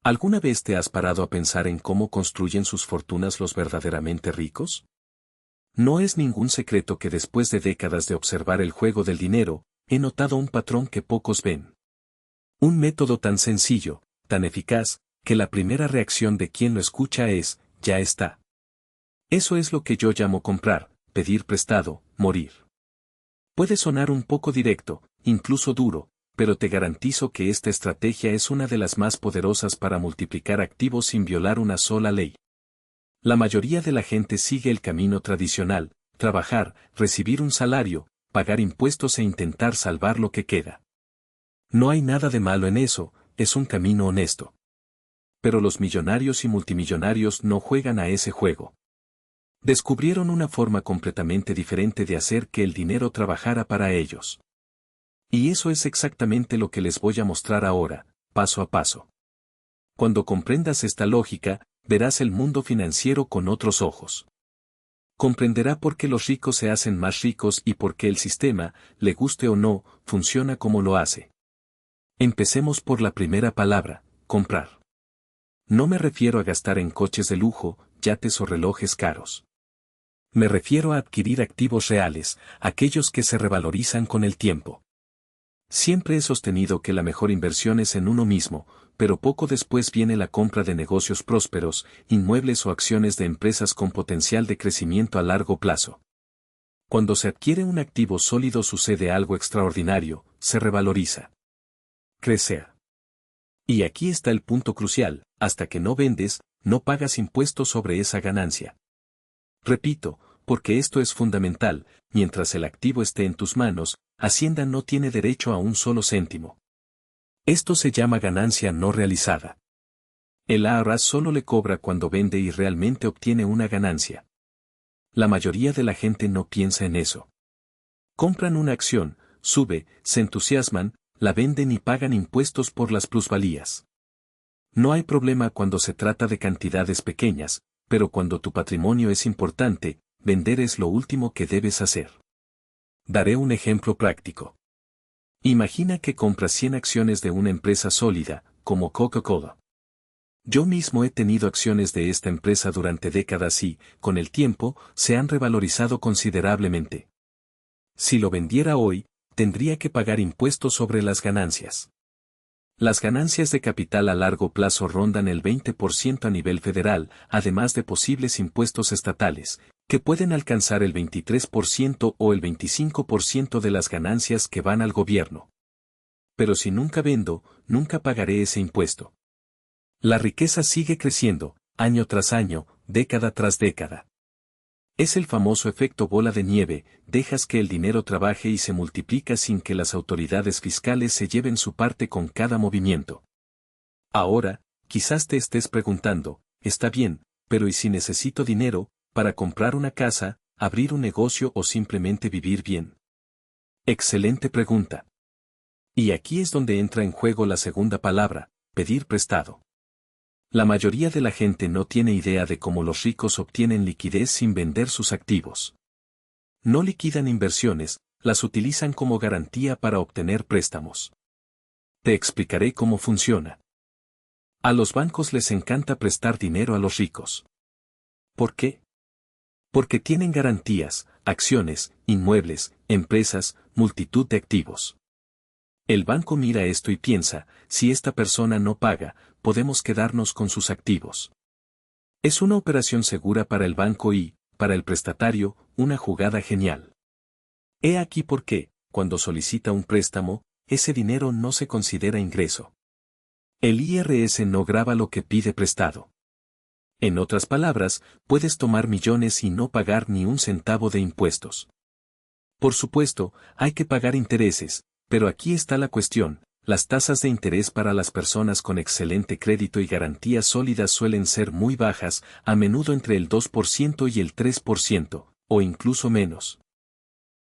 ¿Alguna vez te has parado a pensar en cómo construyen sus fortunas los verdaderamente ricos? No es ningún secreto que después de décadas de observar el juego del dinero, he notado un patrón que pocos ven. Un método tan sencillo, tan eficaz, que la primera reacción de quien lo escucha es, ya está. Eso es lo que yo llamo comprar, pedir prestado, morir. Puede sonar un poco directo, incluso duro, pero te garantizo que esta estrategia es una de las más poderosas para multiplicar activos sin violar una sola ley. La mayoría de la gente sigue el camino tradicional: trabajar, recibir un salario, pagar impuestos e intentar salvar lo que queda. No hay nada de malo en eso, es un camino honesto. Pero los millonarios y multimillonarios no juegan a ese juego. Descubrieron una forma completamente diferente de hacer que el dinero trabajara para ellos. Y eso es exactamente lo que les voy a mostrar ahora, paso a paso. Cuando comprendas esta lógica, verás el mundo financiero con otros ojos. Comprenderá por qué los ricos se hacen más ricos y por qué el sistema, le guste o no, funciona como lo hace. Empecemos por la primera palabra: comprar. No me refiero a gastar en coches de lujo, yates o relojes caros. Me refiero a adquirir activos reales, aquellos que se revalorizan con el tiempo. Siempre he sostenido que la mejor inversión es en uno mismo, pero poco después viene la compra de negocios prósperos, inmuebles o acciones de empresas con potencial de crecimiento a largo plazo. Cuando se adquiere un activo sólido sucede algo extraordinario: se revaloriza. Crece. Y aquí está el punto crucial: hasta que no vendes, no pagas impuestos sobre esa ganancia. Repito, porque esto es fundamental: mientras el activo esté en tus manos, Hacienda no tiene derecho a un solo céntimo. Esto se llama ganancia no realizada. El IRS solo le cobra cuando vende y realmente obtiene una ganancia. La mayoría de la gente no piensa en eso. Compran una acción, sube, se entusiasman, la venden y pagan impuestos por las plusvalías. No hay problema cuando se trata de cantidades pequeñas, pero cuando tu patrimonio es importante, vender es lo último que debes hacer. Daré un ejemplo práctico. Imagina que compras 100 acciones de una empresa sólida, como Coca-Cola. Yo mismo he tenido acciones de esta empresa durante décadas y, con el tiempo, se han revalorizado considerablemente. Si lo vendiera hoy, tendría que pagar impuestos sobre las ganancias. Las ganancias de capital a largo plazo rondan el 20% a nivel federal, además de posibles impuestos estatales, que pueden alcanzar el 23% o el 25% de las ganancias que van al gobierno. Pero si nunca vendo, nunca pagaré ese impuesto. La riqueza sigue creciendo, año tras año, década tras década. Es el famoso efecto bola de nieve: dejas que el dinero trabaje y se multiplica sin que las autoridades fiscales se lleven su parte con cada movimiento. Ahora, quizás te estés preguntando: está bien, pero ¿y si necesito dinero para comprar una casa, abrir un negocio o simplemente vivir bien? Excelente pregunta. Y aquí es donde entra en juego la segunda palabra: pedir prestado. La mayoría de la gente no tiene idea de cómo los ricos obtienen liquidez sin vender sus activos. No liquidan inversiones, las utilizan como garantía para obtener préstamos. Te explicaré cómo funciona. A los bancos les encanta prestar dinero a los ricos. ¿Por qué? Porque tienen garantías, acciones, inmuebles, empresas, multitud de activos. El banco mira esto y piensa: si esta persona no paga, podemos quedarnos con sus activos. Es una operación segura para el banco y, para el prestatario, una jugada genial. He aquí por qué, cuando solicita un préstamo, ese dinero no se considera ingreso. El IRS no grava lo que pide prestado. En otras palabras, puedes tomar millones y no pagar ni un centavo de impuestos. Por supuesto, hay que pagar intereses, pero aquí está la cuestión: las tasas de interés para las personas con excelente crédito y garantías sólidas suelen ser muy bajas, a menudo entre el 2% y el 3%, o incluso menos.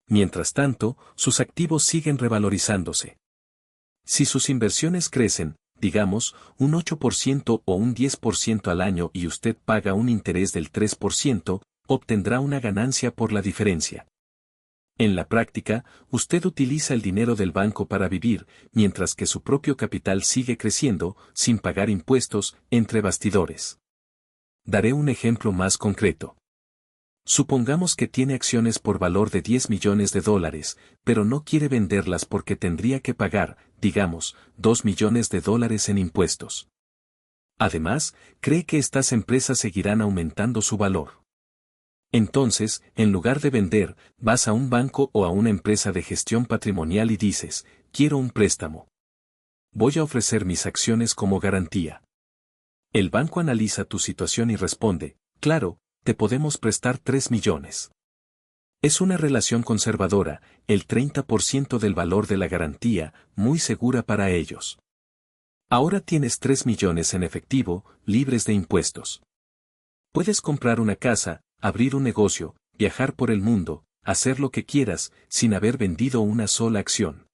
Mientras tanto, sus activos siguen revalorizándose. Si sus inversiones crecen, digamos, un 8% o un 10% al año y usted paga un interés del 3%, obtendrá una ganancia por la diferencia. En la práctica, usted utiliza el dinero del banco para vivir, mientras que su propio capital sigue creciendo, sin pagar impuestos, entre bastidores. Daré un ejemplo más concreto. Supongamos que tiene acciones por valor de 10 millones de dólares, pero no quiere venderlas porque tendría que pagar, digamos, 2 millones de dólares en impuestos. Además, cree que estas empresas seguirán aumentando su valor. Entonces, en lugar de vender, vas a un banco o a una empresa de gestión patrimonial y dices, quiero un préstamo. Voy a ofrecer mis acciones como garantía. El banco analiza tu situación y responde, claro, te podemos prestar 3 millones. Es una relación conservadora, el 30% del valor de la garantía, muy segura para ellos. Ahora tienes 3 millones en efectivo, libres de impuestos. Puedes comprar una casa, abrir un negocio, viajar por el mundo, hacer lo que quieras, sin haber vendido una sola acción.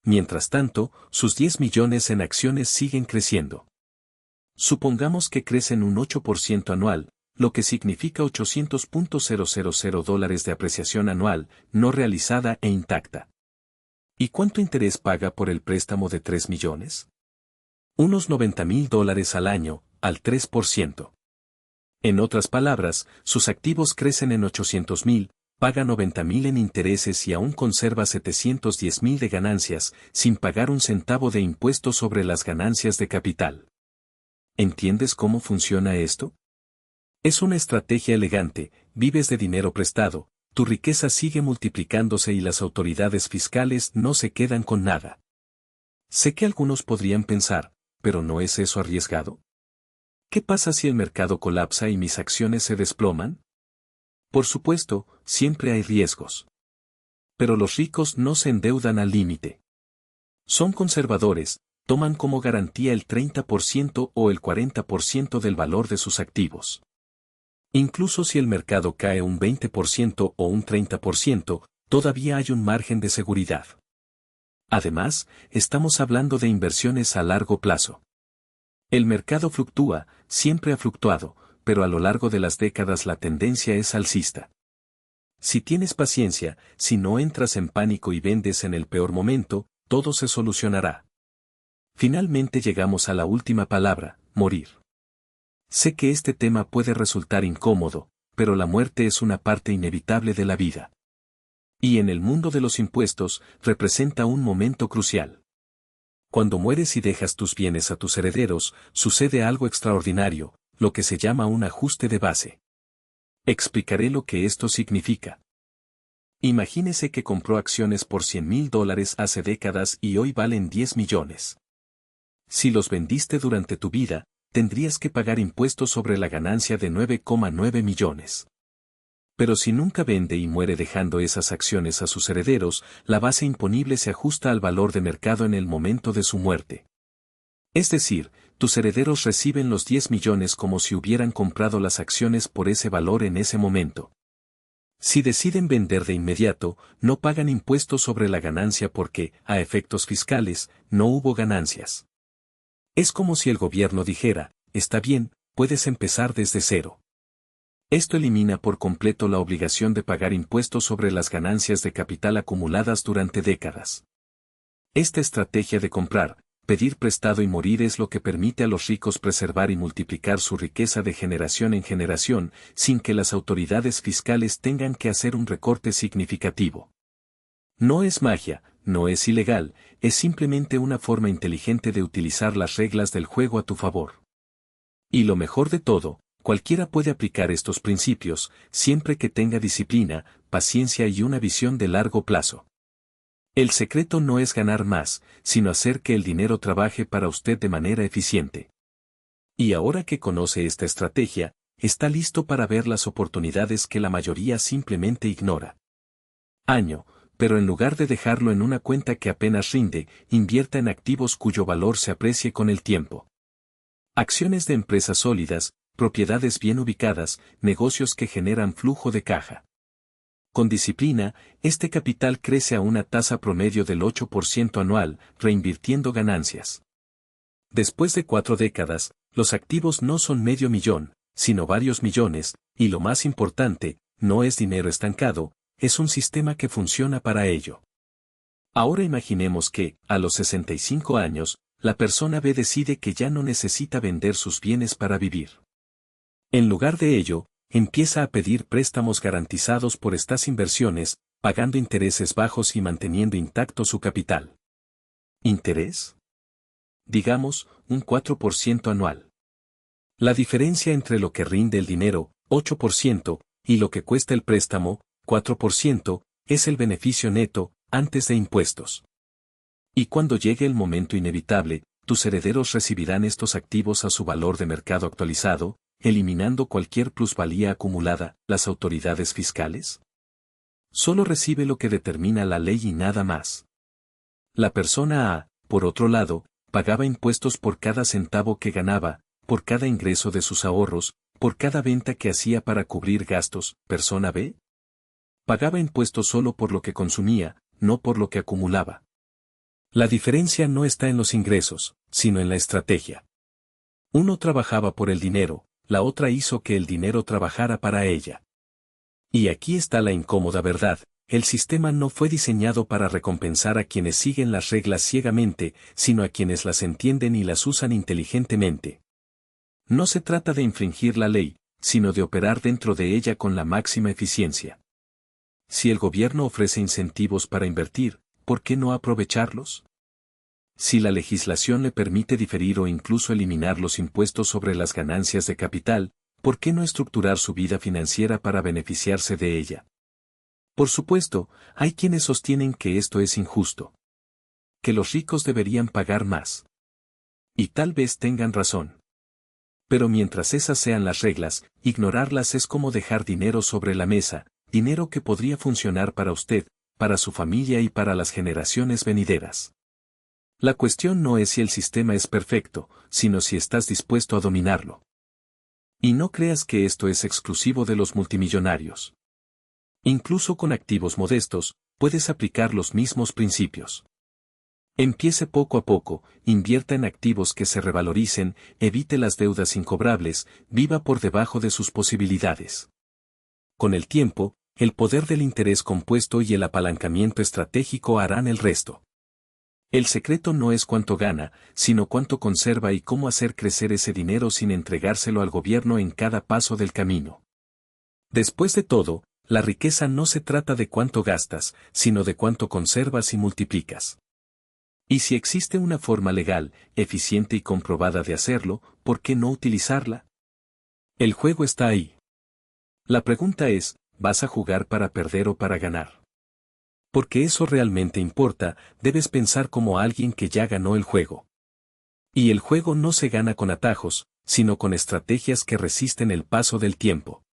Mientras tanto, sus 10 millones en acciones siguen creciendo. Supongamos que crecen un 8% anual, lo que significa $800.000 de apreciación anual, no realizada e intacta. ¿Y cuánto interés paga por el préstamo de 3 millones? Unos $90.000 al año, al 3%. En otras palabras, sus activos crecen en 800.000, paga 90.000 en intereses y aún conserva 710.000 de ganancias, sin pagar un centavo de impuesto sobre las ganancias de capital. ¿Entiendes cómo funciona esto? Es una estrategia elegante, vives de dinero prestado, tu riqueza sigue multiplicándose y las autoridades fiscales no se quedan con nada. Sé que algunos podrían pensar, ¿pero no es eso arriesgado? ¿Qué pasa si el mercado colapsa y mis acciones se desploman? Por supuesto, siempre hay riesgos. Pero los ricos no se endeudan al límite. Son conservadores, toman como garantía el 30% o el 40% del valor de sus activos. Incluso si el mercado cae un 20% o un 30%, todavía hay un margen de seguridad. Además, estamos hablando de inversiones a largo plazo. El mercado fluctúa, siempre ha fluctuado, pero a lo largo de las décadas la tendencia es alcista. Si tienes paciencia, si no entras en pánico y vendes en el peor momento, todo se solucionará. Finalmente llegamos a la última palabra, morir. Sé que este tema puede resultar incómodo, pero la muerte es una parte inevitable de la vida. Y en el mundo de los impuestos, representa un momento crucial. Cuando mueres y dejas tus bienes a tus herederos, sucede algo extraordinario, lo que se llama un ajuste de base. Explicaré lo que esto significa. Imagínese que compró acciones por $100.000 hace décadas y hoy valen 10 millones. Si los vendiste durante tu vida, tendrías que pagar impuestos sobre la ganancia de 9,9 millones. Pero si nunca vende y muere dejando esas acciones a sus herederos, la base imponible se ajusta al valor de mercado en el momento de su muerte. Es decir, tus herederos reciben los 10 millones como si hubieran comprado las acciones por ese valor en ese momento. Si deciden vender de inmediato, no pagan impuestos sobre la ganancia porque, a efectos fiscales, no hubo ganancias. Es como si el gobierno dijera, está bien, puedes empezar desde cero. Esto elimina por completo la obligación de pagar impuestos sobre las ganancias de capital acumuladas durante décadas. Esta estrategia de comprar, pedir prestado y morir es lo que permite a los ricos preservar y multiplicar su riqueza de generación en generación, sin que las autoridades fiscales tengan que hacer un recorte significativo. No es magia, no es ilegal, es simplemente una forma inteligente de utilizar las reglas del juego a tu favor. Y lo mejor de todo, cualquiera puede aplicar estos principios, siempre que tenga disciplina, paciencia y una visión de largo plazo. El secreto no es ganar más, sino hacer que el dinero trabaje para usted de manera eficiente. Y ahora que conoce esta estrategia, está listo para ver las oportunidades que la mayoría simplemente ignora. Pero en lugar de dejarlo en una cuenta que apenas rinde, invierta en activos cuyo valor se aprecie con el tiempo. Acciones de empresas sólidas, propiedades bien ubicadas, negocios que generan flujo de caja. Con disciplina, este capital crece a una tasa promedio del 8% anual, reinvirtiendo ganancias. Después de 4 décadas, los activos no son medio millón, sino varios millones, y lo más importante, no es dinero estancado, es un sistema que funciona para ello. Ahora imaginemos que, a los 65 años, la persona B decide que ya no necesita vender sus bienes para vivir. En lugar de ello, empieza a pedir préstamos garantizados por estas inversiones, pagando intereses bajos y manteniendo intacto su capital. ¿Interés? Digamos, un 4% anual. La diferencia entre lo que rinde el dinero, 8%, y lo que cuesta el préstamo, 4%, es el beneficio neto, antes de impuestos. Y cuando llegue el momento inevitable, tus herederos recibirán estos activos a su valor de mercado actualizado, eliminando cualquier plusvalía acumulada. ¿Las autoridades fiscales? Solo recibe lo que determina la ley y nada más. La persona A, por otro lado, pagaba impuestos por cada centavo que ganaba, por cada ingreso de sus ahorros, por cada venta que hacía para cubrir gastos. Persona B pagaba impuestos solo por lo que consumía, no por lo que acumulaba. La diferencia no está en los ingresos, sino en la estrategia. Uno trabajaba por el dinero, la otra hizo que el dinero trabajara para ella. Y aquí está la incómoda verdad: el sistema no fue diseñado para recompensar a quienes siguen las reglas ciegamente, sino a quienes las entienden y las usan inteligentemente. No se trata de infringir la ley, sino de operar dentro de ella con la máxima eficiencia. Si el gobierno ofrece incentivos para invertir, ¿por qué no aprovecharlos? Si la legislación le permite diferir o incluso eliminar los impuestos sobre las ganancias de capital, ¿por qué no estructurar su vida financiera para beneficiarse de ella? Por supuesto, hay quienes sostienen que esto es injusto, que los ricos deberían pagar más. Y tal vez tengan razón. Pero mientras esas sean las reglas, ignorarlas es como dejar dinero sobre la mesa, dinero que podría funcionar para usted, para su familia y para las generaciones venideras. La cuestión no es si el sistema es perfecto, sino si estás dispuesto a dominarlo. Y no creas que esto es exclusivo de los multimillonarios. Incluso con activos modestos, puedes aplicar los mismos principios. Empiece poco a poco, invierta en activos que se revaloricen, evite las deudas incobrables, viva por debajo de sus posibilidades. Con el tiempo, el poder del interés compuesto y el apalancamiento estratégico harán el resto. El secreto no es cuánto gana, sino cuánto conserva y cómo hacer crecer ese dinero sin entregárselo al gobierno en cada paso del camino. Después de todo, la riqueza no se trata de cuánto gastas, sino de cuánto conservas y multiplicas. Y si existe una forma legal, eficiente y comprobada de hacerlo, ¿por qué no utilizarla? El juego está ahí. La pregunta es, ¿vas a jugar para perder o para ganar? Porque eso realmente importa, debes pensar como alguien que ya ganó el juego. Y el juego no se gana con atajos, sino con estrategias que resisten el paso del tiempo.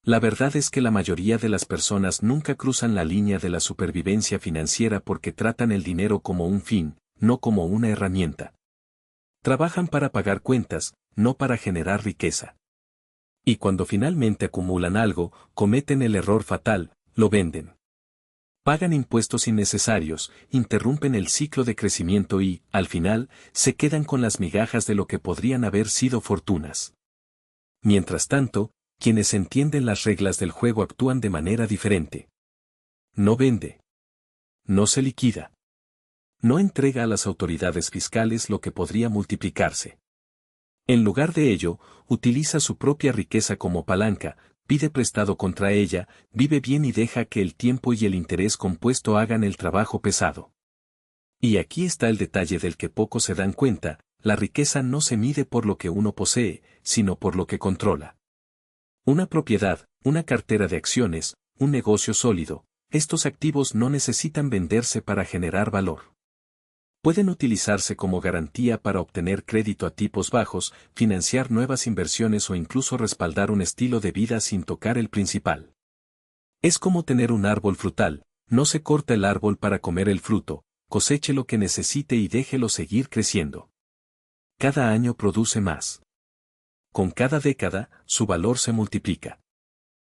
La verdad es que la mayoría de las personas nunca cruzan la línea de la supervivencia financiera porque tratan el dinero como un fin, no como una herramienta. Trabajan para pagar cuentas, no para generar riqueza. Y cuando finalmente acumulan algo, cometen el error fatal: lo venden. Pagan impuestos innecesarios, interrumpen el ciclo de crecimiento y, al final, se quedan con las migajas de lo que podrían haber sido fortunas. Mientras tanto, quienes entienden las reglas del juego actúan de manera diferente. No vende. No se liquida. No entrega a las autoridades fiscales lo que podría multiplicarse. En lugar de ello, utiliza su propia riqueza como palanca, pide prestado contra ella, vive bien y deja que el tiempo y el interés compuesto hagan el trabajo pesado. Y aquí está el detalle del que pocos se dan cuenta: la riqueza no se mide por lo que uno posee, sino por lo que controla. Una propiedad, una cartera de acciones, un negocio sólido, estos activos no necesitan venderse para generar valor. Pueden utilizarse como garantía para obtener crédito a tipos bajos, financiar nuevas inversiones o incluso respaldar un estilo de vida sin tocar el principal. Es como tener un árbol frutal: no se corta el árbol para comer el fruto, coseche lo que necesite y déjelo seguir creciendo. Cada año produce más. Con cada década, su valor se multiplica.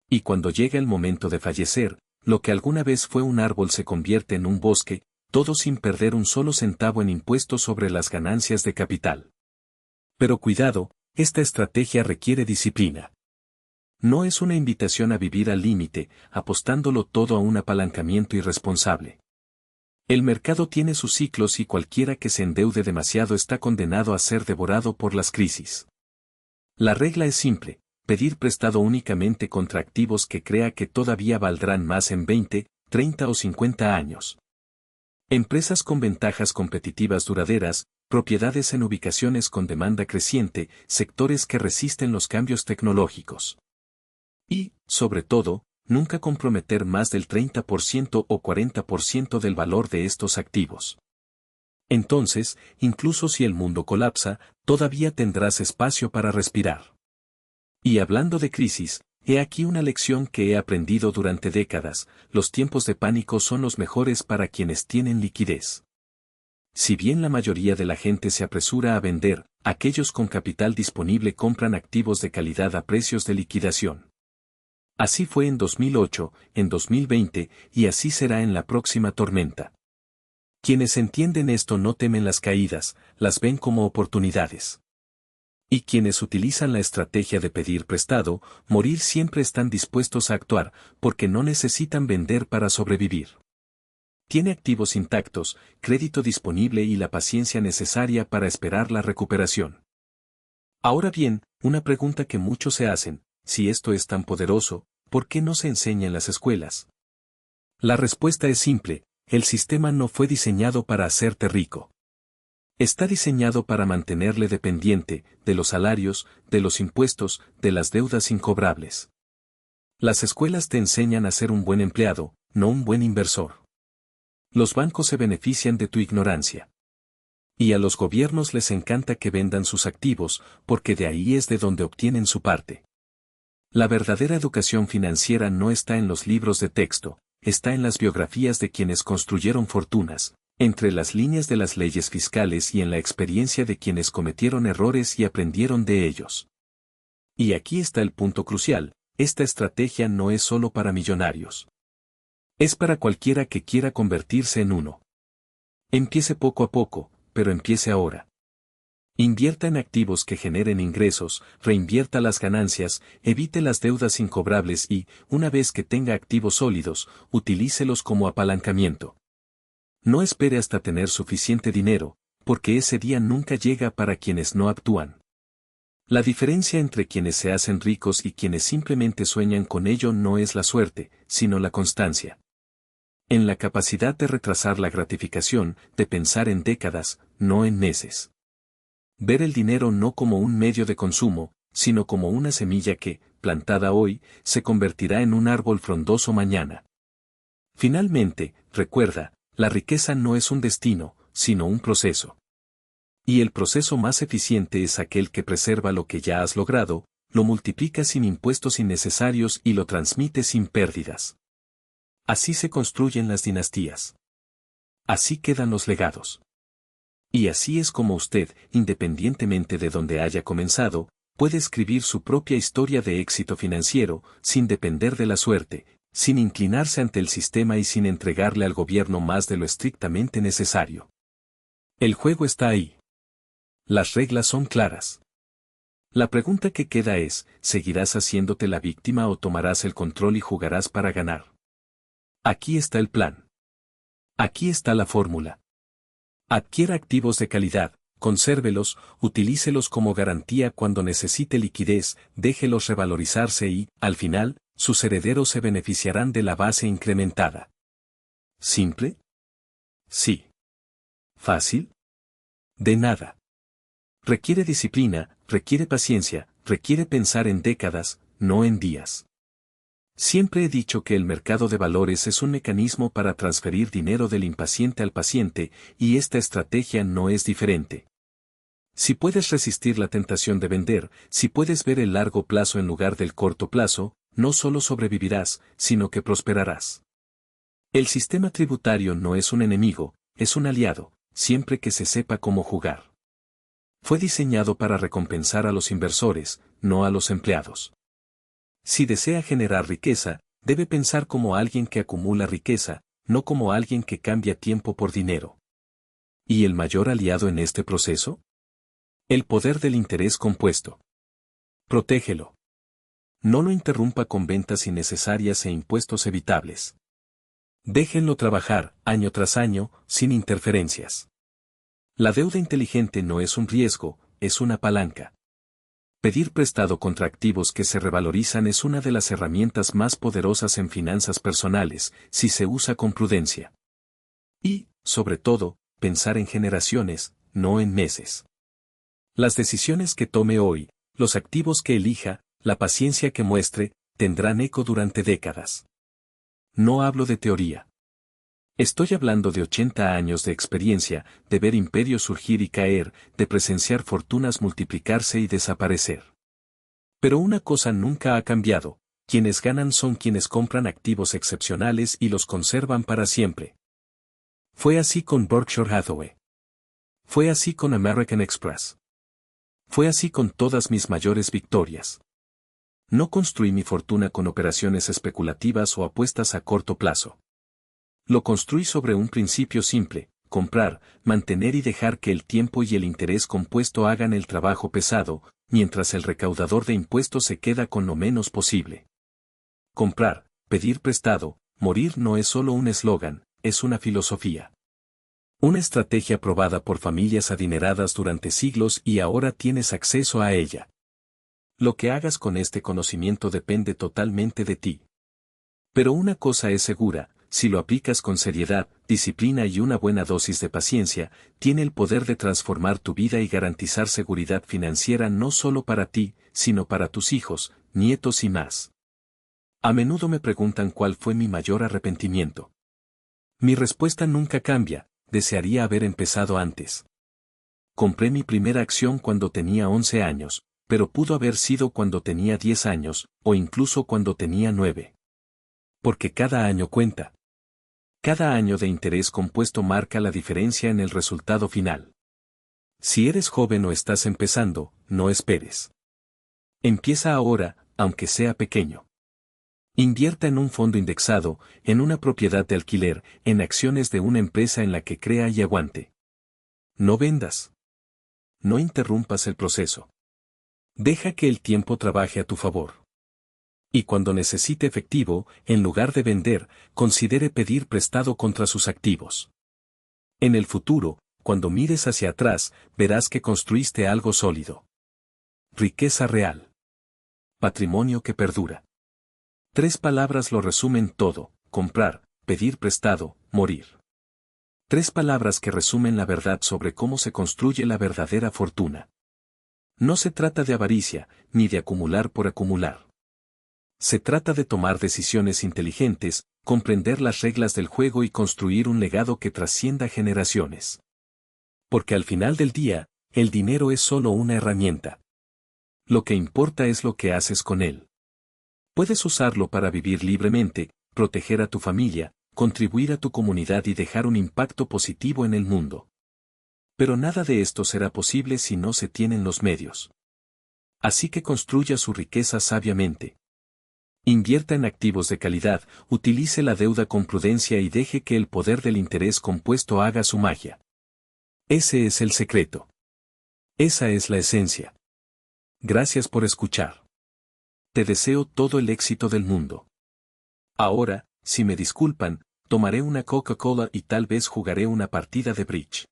Y cuando llega el momento de fallecer, lo que alguna vez fue un árbol se convierte en un bosque, todo sin perder un solo centavo en impuestos sobre las ganancias de capital. Pero cuidado, esta estrategia requiere disciplina. No es una invitación a vivir al límite, apostándolo todo a un apalancamiento irresponsable. El mercado tiene sus ciclos y cualquiera que se endeude demasiado está condenado a ser devorado por las crisis. La regla es simple: pedir prestado únicamente contra activos que crea que todavía valdrán más en 20, 30 o 50 años. Empresas con ventajas competitivas duraderas, propiedades en ubicaciones con demanda creciente, sectores que resisten los cambios tecnológicos. Y, sobre todo, nunca comprometer más del 30% o 40% del valor de estos activos. Entonces, incluso si el mundo colapsa, todavía tendrás espacio para respirar. Y hablando de crisis, he aquí una lección que he aprendido durante décadas: los tiempos de pánico son los mejores para quienes tienen liquidez. Si bien la mayoría de la gente se apresura a vender, aquellos con capital disponible compran activos de calidad a precios de liquidación. Así fue en 2008, en 2020, y así será en la próxima tormenta. Quienes entienden esto no temen las caídas, las ven como oportunidades. Y quienes utilizan la estrategia de pedir prestado, morir, siempre están dispuestos a actuar, porque no necesitan vender para sobrevivir. Tiene activos intactos, crédito disponible y la paciencia necesaria para esperar la recuperación. Ahora bien, una pregunta que muchos se hacen: si esto es tan poderoso, ¿por qué no se enseña en las escuelas? La respuesta es simple: el sistema no fue diseñado para hacerte rico. Está diseñado para mantenerle dependiente de los salarios, de los impuestos, de las deudas incobrables. Las escuelas te enseñan a ser un buen empleado, no un buen inversor. Los bancos se benefician de tu ignorancia. Y a los gobiernos les encanta que vendan sus activos, porque de ahí es de donde obtienen su parte. La verdadera educación financiera no está en los libros de texto, está en las biografías de quienes construyeron fortunas, entre las líneas de las leyes fiscales y en la experiencia de quienes cometieron errores y aprendieron de ellos. Y aquí está el punto crucial: esta estrategia no es solo para millonarios. Es para cualquiera que quiera convertirse en uno. Empiece poco a poco, pero empiece ahora. Invierta en activos que generen ingresos, reinvierta las ganancias, evite las deudas incobrables y, una vez que tenga activos sólidos, utilícelos como apalancamiento. No espere hasta tener suficiente dinero, porque ese día nunca llega para quienes no actúan. La diferencia entre quienes se hacen ricos y quienes simplemente sueñan con ello no es la suerte, sino la constancia. En la capacidad de retrasar la gratificación, de pensar en décadas, no en meses. Ver el dinero no como un medio de consumo, sino como una semilla que, plantada hoy, se convertirá en un árbol frondoso mañana. Finalmente, recuerda: la riqueza no es un destino, sino un proceso. Y el proceso más eficiente es aquel que preserva lo que ya has logrado, lo multiplica sin impuestos innecesarios y lo transmite sin pérdidas. Así se construyen las dinastías. Así quedan los legados. Y así es como usted, independientemente de donde haya comenzado, puede escribir su propia historia de éxito financiero, sin depender de la suerte, sin inclinarse ante el sistema y sin entregarle al gobierno más de lo estrictamente necesario. El juego está ahí. Las reglas son claras. La pregunta que queda es: ¿seguirás haciéndote la víctima o tomarás el control y jugarás para ganar? Aquí está el plan. Aquí está la fórmula. Adquiera activos de calidad, consérvelos, utilícelos como garantía cuando necesite liquidez, déjelos revalorizarse y, al final, sus herederos se beneficiarán de la base incrementada. ¿Simple? Sí. ¿Fácil? De nada. Requiere disciplina, requiere paciencia, requiere pensar en décadas, no en días. Siempre he dicho que el mercado de valores es un mecanismo para transferir dinero del impaciente al paciente, y esta estrategia no es diferente. Si puedes resistir la tentación de vender, si puedes ver el largo plazo en lugar del corto plazo, no solo sobrevivirás, sino que prosperarás. El sistema tributario no es un enemigo, es un aliado, siempre que se sepa cómo jugar. Fue diseñado para recompensar a los inversores, no a los empleados. Si desea generar riqueza, debe pensar como alguien que acumula riqueza, no como alguien que cambia tiempo por dinero. ¿Y el mayor aliado en este proceso? El poder del interés compuesto. Protégelo. No lo interrumpa con ventas innecesarias e impuestos evitables. Déjenlo trabajar, año tras año, sin interferencias. La deuda inteligente no es un riesgo, es una palanca. Pedir prestado contra activos que se revalorizan es una de las herramientas más poderosas en finanzas personales, si se usa con prudencia. Y, sobre todo, pensar en generaciones, no en meses. Las decisiones que tome hoy, los activos que elija, la paciencia que muestre, tendrán eco durante décadas. No hablo de teoría. Estoy hablando de 80 años de experiencia, de ver imperios surgir y caer, de presenciar fortunas multiplicarse y desaparecer. Pero una cosa nunca ha cambiado: quienes ganan son quienes compran activos excepcionales y los conservan para siempre. Fue así con Berkshire Hathaway. Fue así con American Express. Fue así con todas mis mayores victorias. No construí mi fortuna con operaciones especulativas o apuestas a corto plazo. Lo construí sobre un principio simple: comprar, mantener y dejar que el tiempo y el interés compuesto hagan el trabajo pesado, mientras el recaudador de impuestos se queda con lo menos posible. Comprar, pedir prestado, morir no es solo un eslogan, es una filosofía. Una estrategia probada por familias adineradas durante siglos y ahora tienes acceso a ella. Lo que hagas con este conocimiento depende totalmente de ti. Pero una cosa es segura: si lo aplicas con seriedad, disciplina y una buena dosis de paciencia, tiene el poder de transformar tu vida y garantizar seguridad financiera no solo para ti, sino para tus hijos, nietos y más. A menudo me preguntan cuál fue mi mayor arrepentimiento. Mi respuesta nunca cambia: desearía haber empezado antes. Compré mi primera acción cuando tenía 11 años, pero pudo haber sido cuando tenía 10 años, o incluso cuando tenía 9. Porque cada año cuenta. Cada año de interés compuesto marca la diferencia en el resultado final. Si eres joven o estás empezando, no esperes. Empieza ahora, aunque sea pequeño. Invierta en un fondo indexado, en una propiedad de alquiler, en acciones de una empresa en la que crea y aguante. No vendas. No interrumpas el proceso. Deja que el tiempo trabaje a tu favor. Y cuando necesite efectivo, en lugar de vender, considere pedir prestado contra sus activos. En el futuro, cuando mires hacia atrás, verás que construiste algo sólido. Riqueza real. Patrimonio que perdura. 3 palabras lo resumen todo: comprar, pedir prestado, morir. 3 palabras que resumen la verdad sobre cómo se construye la verdadera fortuna. No se trata de avaricia, ni de acumular por acumular. Se trata de tomar decisiones inteligentes, comprender las reglas del juego y construir un legado que trascienda generaciones. Porque al final del día, el dinero es solo una herramienta. Lo que importa es lo que haces con él. Puedes usarlo para vivir libremente, proteger a tu familia, contribuir a tu comunidad y dejar un impacto positivo en el mundo. Pero nada de esto será posible si no se tienen los medios. Así que construya su riqueza sabiamente. Invierta en activos de calidad, utilice la deuda con prudencia y deje que el poder del interés compuesto haga su magia. Ese es el secreto. Esa es la esencia. Gracias por escuchar. Te deseo todo el éxito del mundo. Ahora, si me disculpan, tomaré una Coca-Cola y tal vez jugaré una partida de bridge.